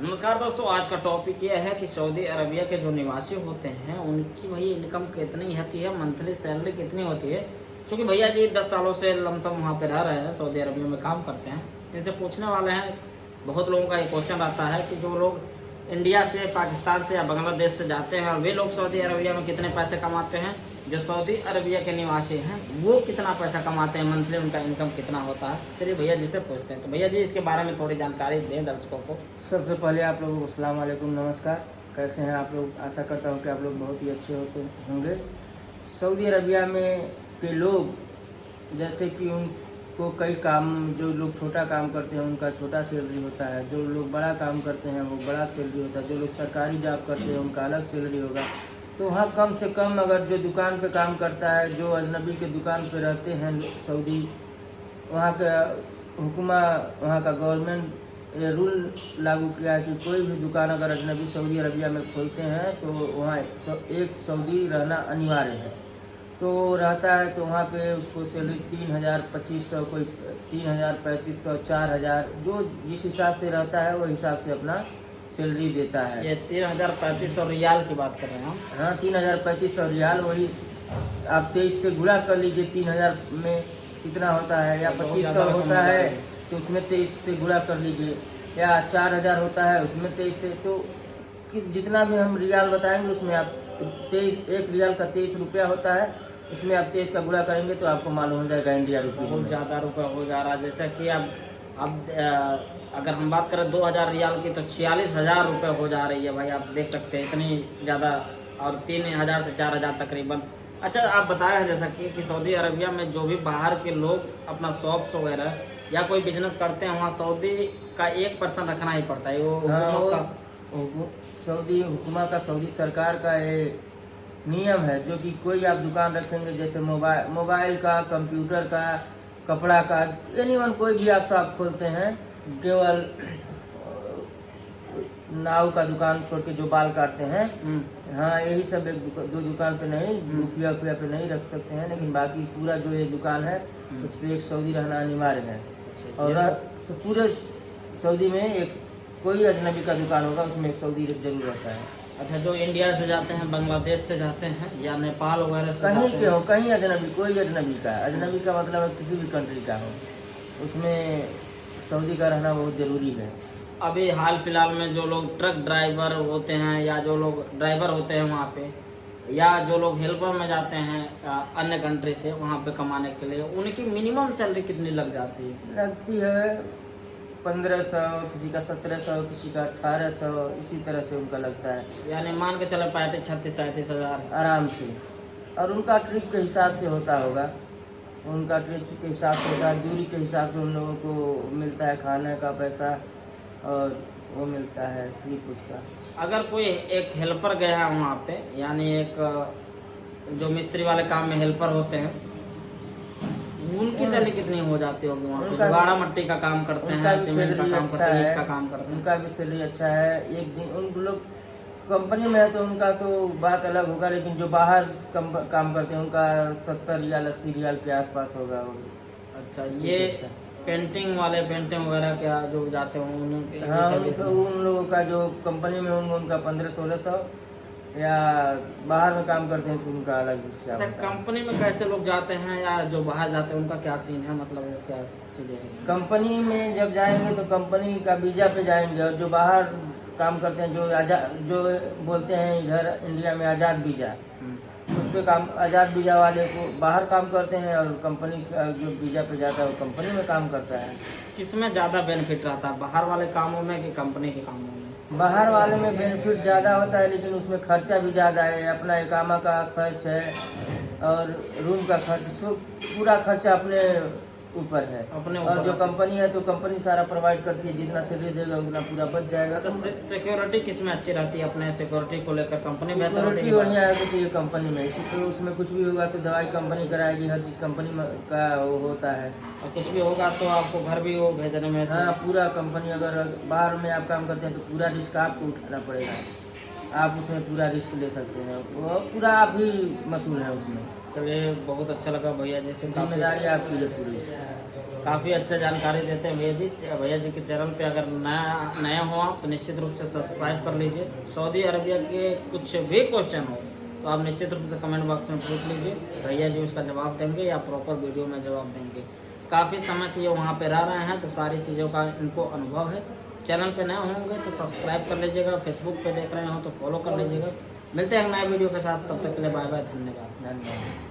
नमस्कार दोस्तों, आज का टॉपिक यह है कि सऊदी अरबिया के जो निवासी होते हैं उनकी भाई इनकम कितनी होती है, मंथली सैलरी कितनी होती है। क्योंकि भैया जी 10 सालों से लमसम वहाँ पे रह रहे हैं, सऊदी अरबिया में काम करते हैं। इनसे पूछने वाले हैं, बहुत लोगों का ये क्वेश्चन आता है कि जो लोग इंडिया से, पाकिस्तान से या बांग्लादेश से जाते हैं और वे लोग सऊदी अरबिया में कितने पैसे कमाते हैं। जो सऊदी अरबिया के निवासी हैं वो कितना पैसा कमाते हैं, मंथली उनका इनकम कितना होता है। चलिए भैया जी से पूछते हैं। तो भैया जी इसके बारे में थोड़ी जानकारी दें दर्शकों को। सबसे पहले आप लोगों को अस्सलाम वालेकुम, नमस्कार। कैसे हैं आप लोग? आशा करता हूं कि आप लोग बहुत ही अच्छे होते होंगे। सऊदी अरबिया में के लोग जैसे कि उनको कई काम, जो लोग छोटा काम करते हैं उनका छोटा सैलरी होता है, जो लोग बड़ा काम करते हैं वो बड़ा सैलरी होता है, जो लोग सरकारी जॉब करते हैं उनका अलग सैलरी होगा। तो वहाँ कम से कम अगर जो दुकान पे काम करता है, जो अजनबी के दुकान पे रहते हैं सऊदी, वहाँ का हुक्मा, वहाँ का गवर्नमेंट ये रूल लागू किया है कि कोई भी दुकान अगर अजनबी सऊदी अरबिया में खोलते हैं तो वहाँ एक सऊदी रहना अनिवार्य है। तो रहता है तो वहाँ पे उसको सैलरी 3,000, 2,500, कोई 3,000, 3,500, 4,000, जो जिस हिसाब से रहता है वो हिसाब से अपना सैलरी देता है। ये 3,350 रियाल की बात कर रहे हैं हम। हाँ, 3,350 रियाल, वही आप 23 से गुणा कर लीजिए। 3,000 में कितना होता है, या 2,500 होता है तो उसमें 23 से गुणा कर लीजिए, या 4,000 होता है उसमें 23 से। तो जितना भी हम रियाल बताएंगे उसमें आप 23, 1 रियाल का 23 रुपया होता है, उसमें आप 23 का गुणा करेंगे तो आपको मालूम हो जाएगा इंडिया रुपये बहुत ज़्यादा रुपया हो जा रहा है। जैसा कि अब अगर हम बात करें 2,000 रियाल की तो 46,000 रुपये हो जा रही है। भाई आप देख सकते हैं इतनी ज़्यादा, और 3,000 से 4,000 तकरीबन। अच्छा, आप बताया है जैसा कि सऊदी अरबिया में जो भी बाहर के लोग अपना शॉप्स वगैरह या कोई बिजनेस करते हैं, वहाँ सऊदी का 1% रखना ही पड़ता है। वो हुकूमत का, सऊदी हुकूमत का, सऊदी सरकार का ये नियम है। जो कि कोई आप दुकान रखेंगे, जैसे मोबाइल का, कंप्यूटर का, कपड़ा का, एनीवन कोई भी आप शॉप खोलते हैं, केवल नाव का दुकान छोड़ के जो बाल काटते हैं, हाँ यही सब दो दुकान पे नहीं, रुपया पे नहीं रख सकते हैं। लेकिन बाकी पूरा जो ये दुकान है उस पर एक सऊदी रहना अनिवार्य है। और पूरे सऊदी में एक कोई अजनबी का दुकान होगा उसमें एक सऊदी जरूर रहता है। अच्छा, जो इंडिया से जाते हैं, बांग्लादेश से जाते हैं या नेपाल वगैरह से कहीं के हो, कहीं अजनबी, कोई अजनबी का, अजनबी का मतलब है किसी भी कंट्री का हो, उसमें सऊदी का रहना बहुत ज़रूरी है। अभी हाल फिलहाल में जो लोग ट्रक ड्राइवर होते हैं या जो लोग ड्राइवर होते हैं वहाँ पे, या जो लोग हेल्पर में जाते हैं अन्य कंट्री से वहाँ पे कमाने के लिए, उनकी मिनिमम सैलरी कितनी लग जाती है? लगती है 1,500, किसी का 1,700, किसी का 1,800, इसी तरह से उनका लगता है। यानी मान के चले 35-36 हज़ार आराम से। और उनका ट्रिप के हिसाब से होता होगा, उनका ट्रिप के हिसाब से होता है, दूरी के हिसाब से उन लोगों को मिलता है खाने का पैसा, और वो मिलता है ट्रिप उसका। अगर कोई एक हेल्पर गया है वहाँ पे, यानी एक जो मिस्त्री वाले काम में हेल्पर होते हैं, उनकी सैलरी कितनी हो जाती होगी वहाँ पे? गाड़ा मट्टी का काम करते हैं, सीमेंट का काम करते हैं, ईंट का काम करते हैं, उनका भी सैलरी अच्छा है। एक दिन उन लोग कंपनी में है तो उनका तो बात अलग होगा, लेकिन जो बाहर काम करते हैं उनका 70 रियाल, 80 रियाल के आसपास होगा। अच्छा, ये पेंटिंग वाले, पेंटिंग वगैरह क्या जो जाते हों उनके? हाँ, उन लोगों का जो कंपनी में होंगे उनका 1500-1600, या बाहर में काम करते हैं तो उनका अलग हिस्सा। अच्छा, कंपनी में कैसे लोग जाते हैं या जो बाहर जाते हैं उनका क्या सीन है, मतलब क्या चीज़ें हैं? कंपनी में जब जाएंगे तो कंपनी का वीजा पे जाएंगे, और जो बाहर काम करते हैं, जो बोलते हैं इधर इंडिया में आज़ाद वीजा, उस पे काम, आज़ाद वीजा वाले को बाहर काम करते हैं, और कंपनी का जो वीजा पे जाता है वो कंपनी में काम करता है। किसमें ज़्यादा बेनिफिट रहता है, बाहर वाले कामों में कि कंपनी के कामों में? बाहर वाले में बेनिफिट ज़्यादा होता है, लेकिन उसमें खर्चा भी ज़्यादा है। अपना इकामा का खर्च है और रूम का खर्च, पूरा खर्चा अपने ऊपर है। और जो कंपनी है तो कंपनी सारा प्रोवाइड करती है, जितना सैलरी देगा उतना पूरा बच जाएगा। तो सिक्योरिटी किस में अच्छी रहती है? अपने सिक्योरिटी को लेकर कंपनी में सिक्योरिटी बढ़िया है तो ये कंपनी में, इसी तो उसमें कुछ भी होगा तो दवाई कंपनी कराएगी, हर चीज़ कंपनी का वो होता है। और कुछ भी होगा तो आपको घर भी वो भेजने में? हाँ, पूरा कंपनी, अगर बाहर में आप काम करते हैं तो पूरा रिस्क आपको उठाना पड़ेगा, आप उसमें पूरा रिस्क ले सकते हैं, वो पूरा आप ही मसूल है उसमें। चलिए, बहुत अच्छा लगा भैया, जैसे जिम्मेदारी आपकी है पूरी। काफ़ी अच्छा जानकारी देते हैं भैया जी। भैया जी के चैनल पे अगर नया हो आप तो निश्चित रूप से सब्सक्राइब कर लीजिए। सऊदी अरबिया के कुछ भी क्वेश्चन हो तो आप निश्चित रूप से कमेंट बॉक्स में पूछ लीजिए, भैया जी उसका जवाब देंगे या प्रॉपर वीडियो में जवाब देंगे। काफ़ी समय से ये वहाँ पे रह रहे हैं तो सारी चीज़ों का इनको अनुभव है। चैनल पे नए होंगे तो सब्सक्राइब कर लीजिएगा, फेसबुक पे देख रहे हो तो फॉलो कर लीजिएगा। मिलते हैं नए वीडियो के साथ, तब तक के लिए बाय बाय, धन्यवाद। धन्यवाद।